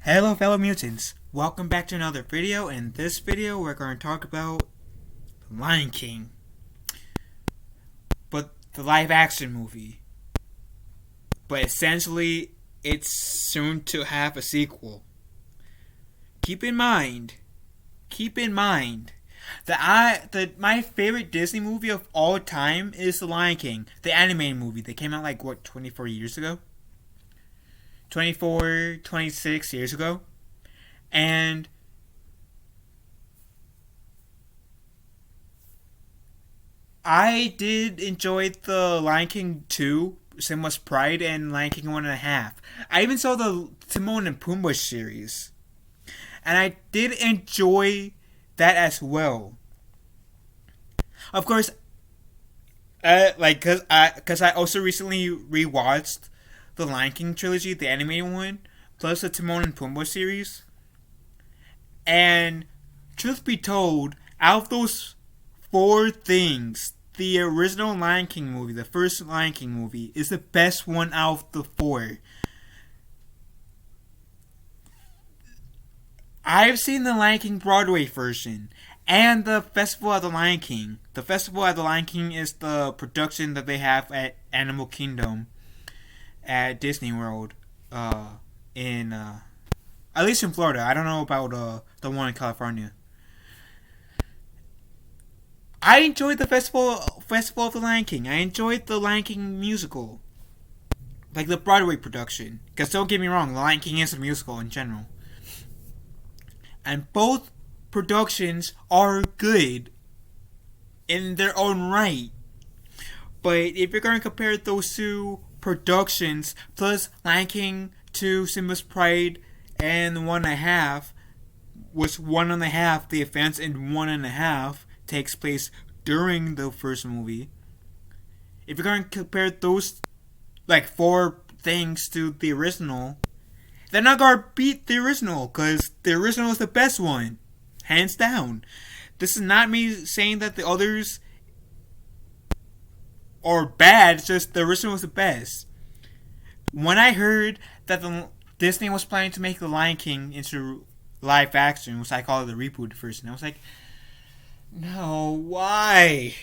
Hello fellow mutants, welcome back to another video. In this video we're going to talk about The Lion King, but the live action movie. But essentially it's soon to have a sequel. Keep in mind that my favorite Disney movie of all time is The Lion King, the animated movie that came out 24 years ago? 24, 26 years ago. And I did enjoy the Lion King 2, Simba's Pride, and Lion King 1.5. I even saw the Timon and Pumbaa series. And I did enjoy that as well. Of course, cause I also recently rewatched the Lion King trilogy, the animated one, plus the Timon and Pumbaa series. And truth be told, out of those four things, the original Lion King movie, the first Lion King movie, is the best one out of the four. I've seen the Lion King Broadway version and the Festival of the Lion King. The Festival of the Lion King is the production that they have at Animal Kingdom at Disney World, in at least in Florida. I don't know about the one in California. I enjoyed the Festival of the Lion King. I enjoyed the Lion King musical, like the Broadway production. Because don't get me wrong, the Lion King is a musical in general, and both productions are good in their own right. But if you're going to compare those two productions, plus Lion King 2, Simba's Pride, and 1.5, was 1.5 the events, and 1.5 takes place during the first movie. If you're going to compare those four things to the original, they're not going to beat the original, because the original is the best one, hands down. This is not me saying that the others or bad, it's just the original was the best. When I heard that Disney was planning to make The Lion King into live action, which I call it the reboot version, I was like, no, why?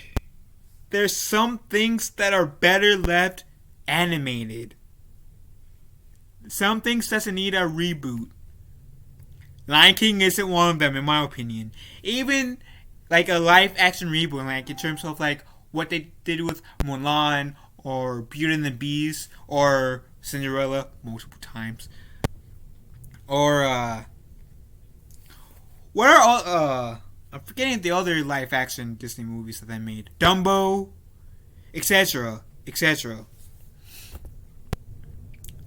There's some things that are better left animated. Some things doesn't need a reboot. Lion King isn't one of them, in my opinion. Even a live action reboot, in terms of what they did with Mulan or Beauty and the Beast or Cinderella multiple times, or what are all I'm forgetting the other live action Disney movies that they made, Dumbo, etc.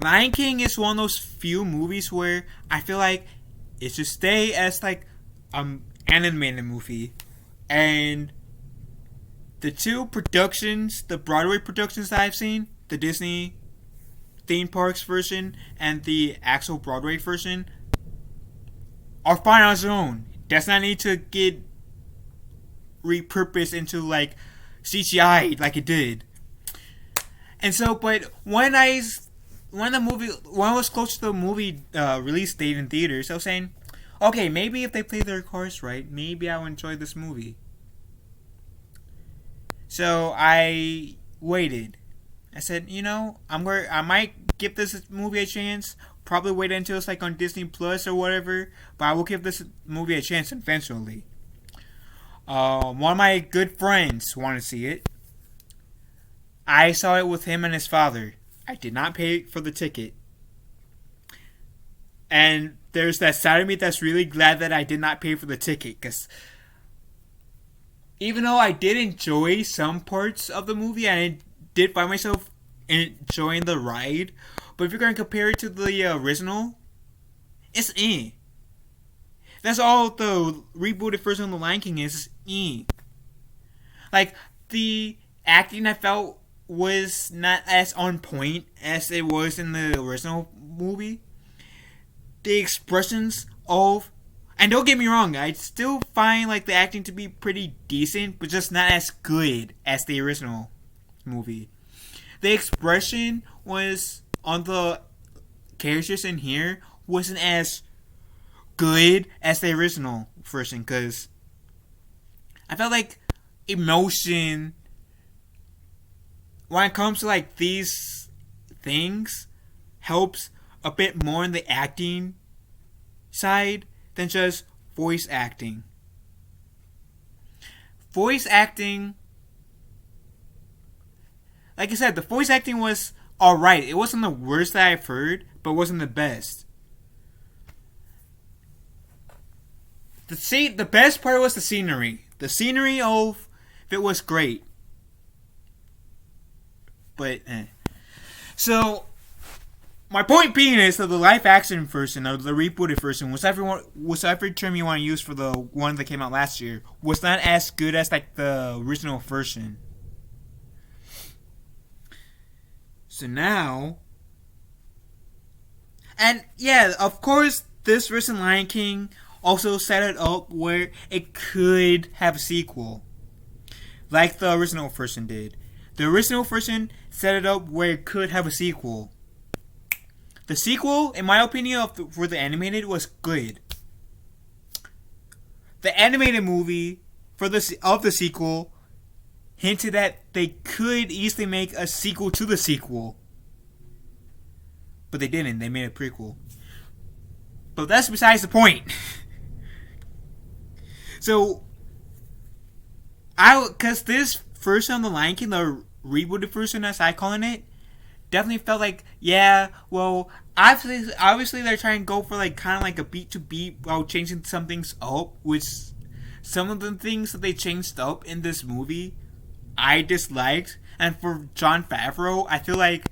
Lion King is one of those few movies where I feel like it should stay as animated movie, and the two productions, the Broadway productions that I've seen, the Disney theme parks version and the actual Broadway version, are fine on its own. Does not need to get repurposed into CGI like it did. And so, but when I was close to the movie release date in theaters, I was saying, okay, maybe if they play their cards right, maybe I'll enjoy this movie. So I waited. I said, I might give this movie a chance. Probably wait until it's on Disney Plus or whatever. But I will give this movie a chance eventually. One of my good friends wanted to see it. I saw it with him and his father. I did not pay for the ticket. And there's that side of me that's really glad that I did not pay for the ticket, because even though I did enjoy some parts of the movie, and I did find myself enjoying the ride, but if you're going to compare it to the original, it's That's all the rebooted version of The Lion King is the acting I felt was not as on point as it was in the original movie. The expressions of, and don't get me wrong, I still find the acting to be pretty decent, but just not as good as the original movie. The expression was on the characters in here wasn't as good as the original version, because I felt like emotion when it comes to like these things helps a bit more in the acting side than just voice acting. Voice acting, like I said, the voice acting was alright. It wasn't the worst that I've heard, but it wasn't the best. The best part was the scenery. The scenery of it was great. But, So, my point being is that the live action version, or the rebooted version, whatever term you want to use for the one that came out last year, was not as good as like the original version. So now, and yeah, of course, this version Lion King also set it up where it could have a sequel, like the original version did. The original version set it up where it could have a sequel. The sequel, in my opinion, for the animated was good. The animated movie of the sequel hinted that they could easily make a sequel to the sequel. But they didn't. They made a prequel. But that's besides the point. So, because this version of The Lion King, the rebooted version as I calling it, definitely felt like, yeah, well, obviously they're trying to go for like kind of like a beat to beat while changing some things up, which some of the things that they changed up in this movie I disliked. And for Jon Favreau, I feel like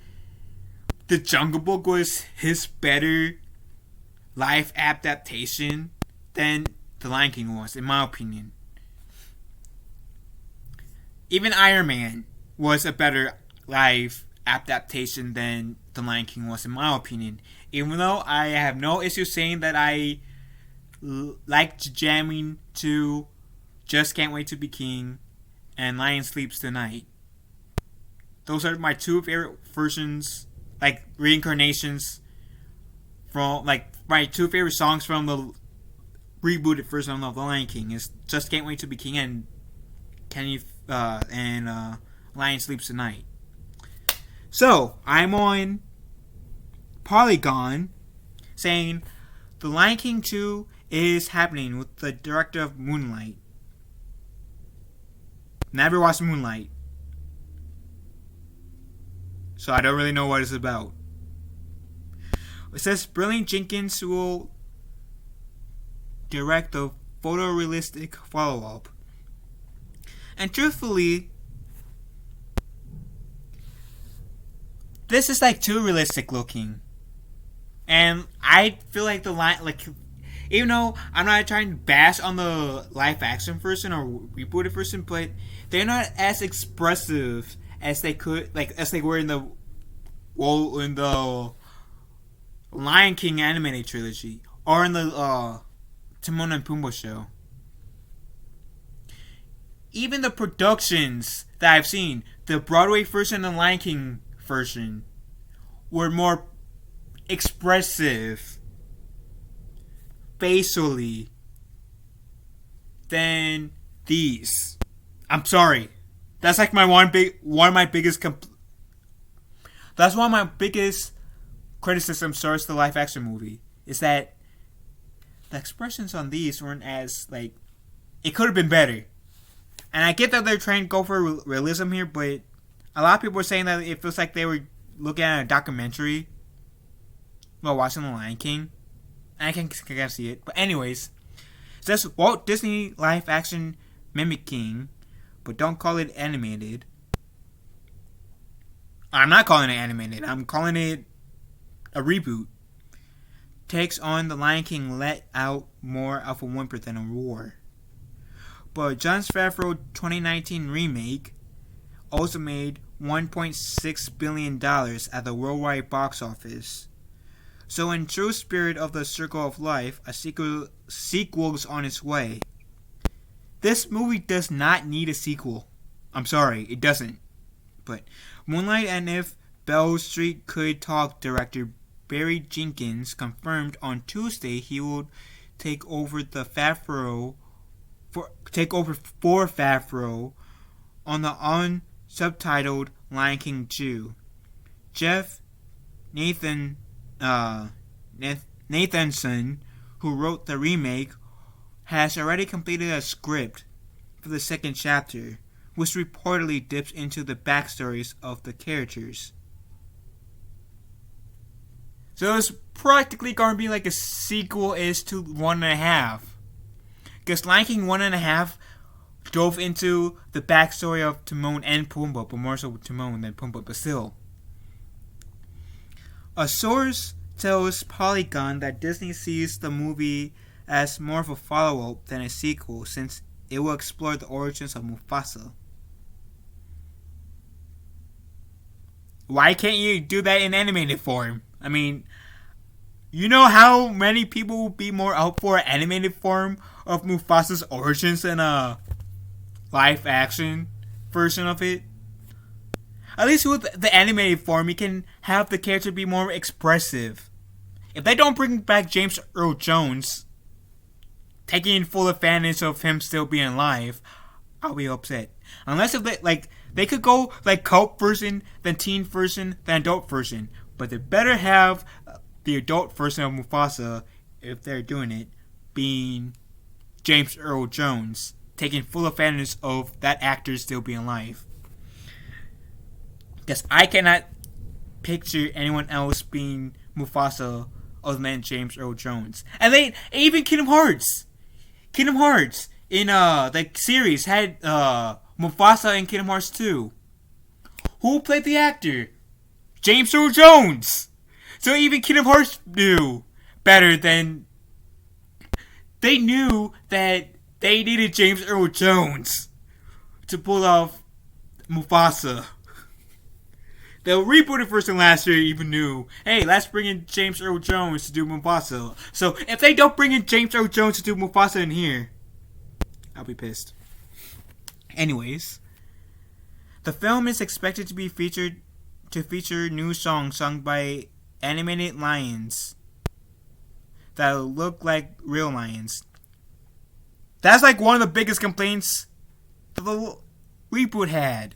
The Jungle Book was his better live adaptation than The Lion King was, in my opinion. Even Iron Man was a better live adaptation than The Lion King was, in my opinion. Even though I have no issue saying that I liked jamming to Just Can't Wait to Be King and Lion Sleeps Tonight. Those are my two favorite versions, like reincarnations from, like my two favorite songs from the rebooted version of The Lion King is Just Can't Wait to Be King and Lion Sleeps Tonight. So, I'm on Polygon saying The Lion King 2 is happening with the director of Moonlight. Never watched Moonlight, so I don't really know what it's about. It says Brilliant Jenkins will direct the photorealistic follow-up. And truthfully, this is like too realistic looking. And I feel like even though I'm not trying to bash on the live action version or rebooted version, but they're not as expressive as they were in the Lion King animated trilogy or in the Timon and Pumbaa show. Even the productions that I've seen, the Broadway version and the Lion King version, were more expressive facially than these. I'm sorry. That's like one of my biggest criticisms towards the live action movie is that the expressions on these weren't as like, it could have been better. And I get that they're trying to go for realism here, but a lot of people are saying that it feels like they were looking at a documentary while watching The Lion King. And I can see it. But anyways, it says Walt Disney live action mimicking, but don't call it animated. I'm not calling it animated. I'm calling it a reboot. Takes on The Lion King let out more of a whimper than a roar. But Jon Favreau 2019 remake also made $1.6 billion at the worldwide box office. So in true spirit of the Circle of Life, a sequel's on its way. This movie does not need a sequel. I'm sorry, it doesn't. But Moonlight and If Beale Street Could Talk director Barry Jenkins confirmed on Tuesday he will take over for Favreau on the unsubtitled Lion King 2. Jeff Nathanson, who wrote the remake, has already completed a script for the second chapter, which reportedly dips into the backstories of the characters. So it's practically going to be like a sequel is to 1.5. Because Lion King 1.5 dove into the backstory of Timon and Pumbaa, but more so Timon than Pumbaa, but still. A source tells Polygon that Disney sees the movie as more of a follow-up than a sequel, since it will explore the origins of Mufasa. Why can't you do that in animated form? I mean, you know how many people would be more out for an animated form of Mufasa's origins than a live-action version of it? At least with the animated form, you can have the character be more expressive. If they don't bring back James Earl Jones, taking full advantage of him still being alive, I'll be upset. Unless if they could go like cult version, then teen version, then adult version. But they better have the adult version of Mufasa, if they're doing it, being James Earl Jones, taking full advantage of that actor still being alive. Because I cannot picture anyone else being Mufasa other than James Earl Jones. And even Kingdom Hearts in the series had Mufasa in Kingdom Hearts 2. Who played the actor? James Earl Jones. So even Kingdom Hearts knew better than they knew that they needed James Earl Jones to pull off Mufasa. The rebooted version last year even knew, hey, let's bring in James Earl Jones to do Mufasa. So if they don't bring in James Earl Jones to do Mufasa in here, I'll be pissed. Anyways, the film is expected to feature new songs sung by animated lions that look like real lions. That's like one of the biggest complaints that the reboot had.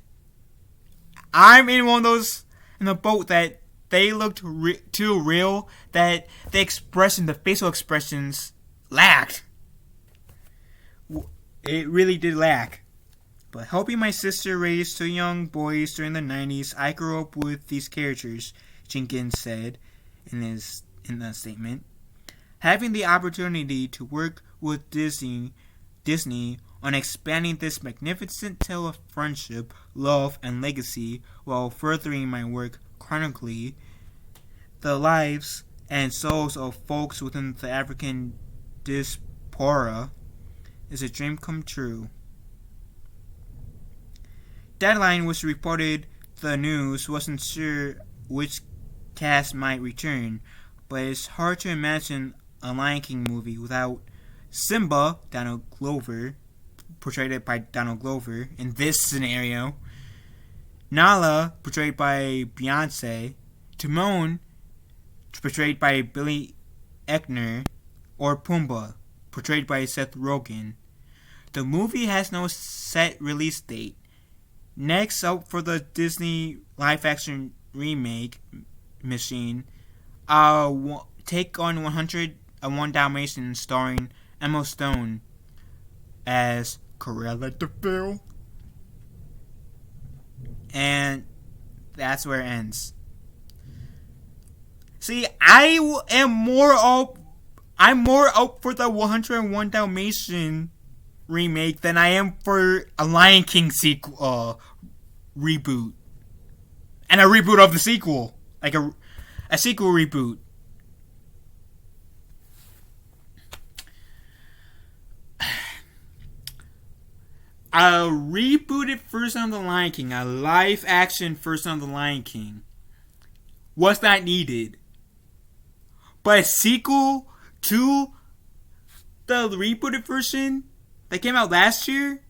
I'm in one of those in the boat that they looked too real, that the facial expressions lacked. It really did lack. But helping my sister raise two young boys during the 90s, I grew up with these characters, Jenkins said in the statement. Having the opportunity to work with Disney on expanding this magnificent tale of friendship, love, and legacy while furthering my work chronically the lives and souls of folks within the African diaspora is a dream come true. Deadline, which reported the news, wasn't sure which cast might return, but it's hard to imagine a Lion King movie without Simba, portrayed by Donald Glover in this scenario, Nala, portrayed by Beyonce, Timon, portrayed by Billy Eichner, or Pumbaa, portrayed by Seth Rogen. The movie has no set release date. Next up for the Disney live-action remake machine, take on 101 Dalmatians starring Emma Stone as Cruella de Vil. And that's where it ends. See, I'm more up for the 101 Dalmatian remake than I am for a Lion King sequel reboot. And a reboot of the sequel. Like a sequel reboot. A rebooted version of The Lion King, a live action version of The Lion King, was not needed. But a sequel to the rebooted version that came out last year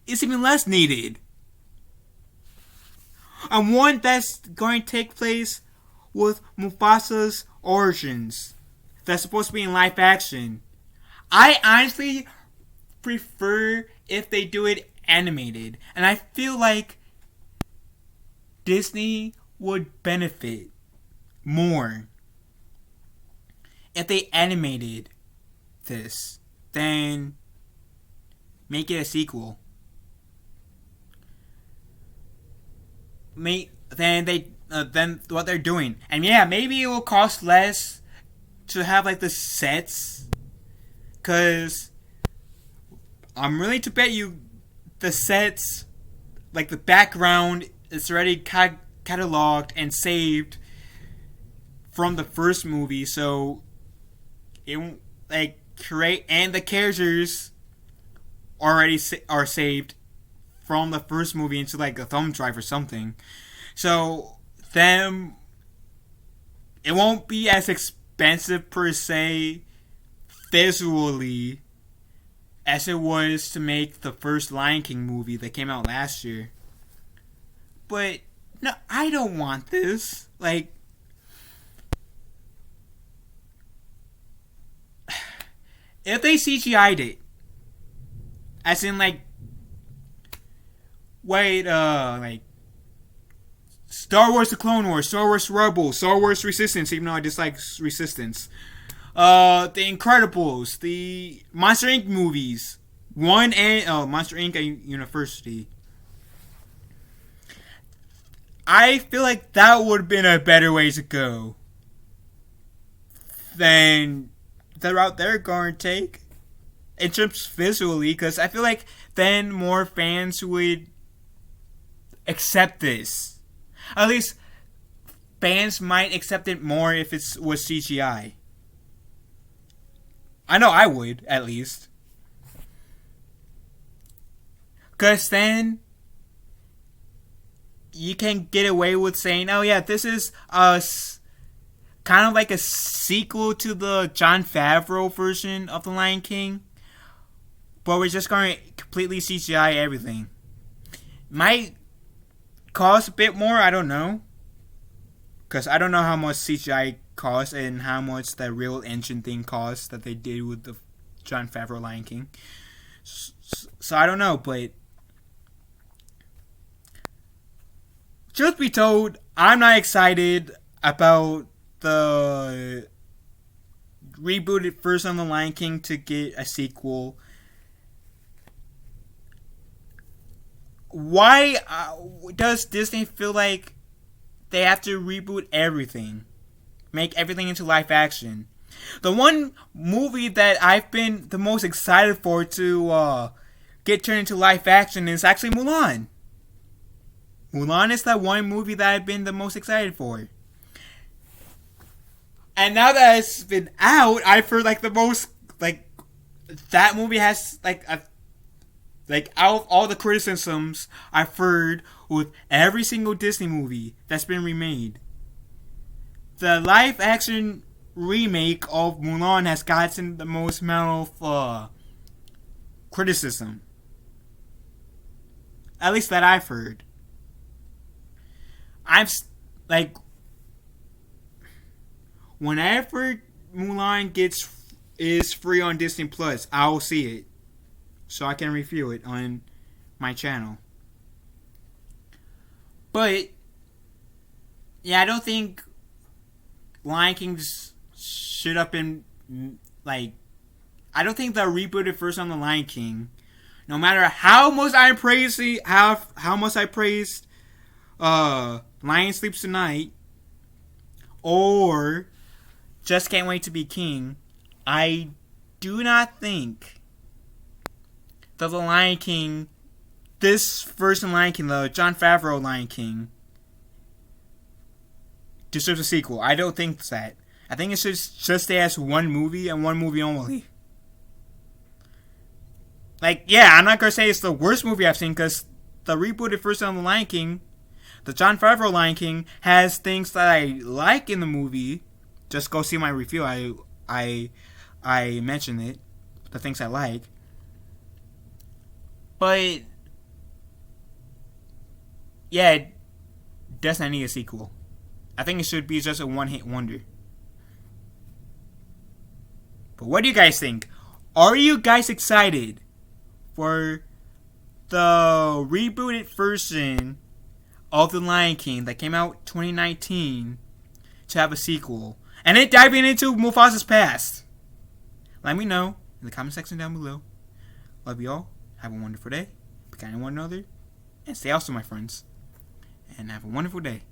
is even less needed. And one that's going to take place with Mufasa's origins that's supposed to be in live action. I honestly prefer if they do it animated. And I feel like Disney would benefit more if they animated this than make it a sequel. Than what they're doing. And yeah, maybe it will cost less to have like the sets, cause I'm willing to bet you the sets, like the background, is already cataloged and saved from the first movie, so it won't, like, create, and the characters already are saved from the first movie into like a thumb drive or something. So then it won't be as expensive per se visually as it was to make the first Lion King movie that came out last year. But no, I don't want this. Like, if they CGI'd it, as in like like Star Wars The Clone Wars, Star Wars Rebels, Star Wars Resistance, even though I dislike Resistance. The Incredibles, the Monster Inc. movies, Monster Inc. University. I feel like that would have been a better way to go than the route they're going to take in terms visually, because I feel like then more fans would accept this. At least fans might accept it more if it was CGI. I know I would, at least. Because then you can get away with saying, oh yeah, this is kind of like a sequel to the Jon Favreau version of The Lion King, but we're just going to completely CGI everything. Might cost a bit more, I don't know. Because I don't know how much CGI costs and how much the real engine thing costs that they did with the Jon Favreau Lion King. So I don't know, but truth be told, I'm not excited about the rebooted version of The Lion King to get a sequel. Why does Disney feel like they have to reboot everything? Make everything into live action? The one movie that I've been the most excited for to get turned into live action is actually Mulan. Mulan is that one movie that I've been the most excited for. And now that it's been out, I've heard like the most, like, that movie has like out of all the criticisms I've heard with every single Disney movie that's been remade, the live action remake of Mulan has gotten the most amount of criticism. At least that I've heard. I'm like, whenever Mulan is free on Disney Plus, I'll see it so I can review it on my channel. But yeah, I don't think Lion King should have been like. I don't think the rebooted version of the Lion King, no matter how much I praise how much I praised Lion Sleeps Tonight or Just Can't Wait to Be King, I do not think that the Lion King, this version of Lion King, the Jon Favreau Lion King, deserves a sequel. I don't think that. I think it should just stay as one movie and one movie only. Like, yeah, I'm not going to say it's the worst movie I've seen, because the rebooted version of the Lion King, the Jon Favreau Lion King, has things that I like in the movie. Just go see my review. I mentioned it. The things I like. But yeah, it does not need a sequel. I think it should be just a one-hit wonder. But what do you guys think? Are you guys excited for the rebooted version of The Lion King that came out 2019 to have a sequel? And it diving into Mufasa's past? Let me know in the comment section down below. Love you all. Have a wonderful day. Be kind to one another. And stay awesome, my friends. And have a wonderful day.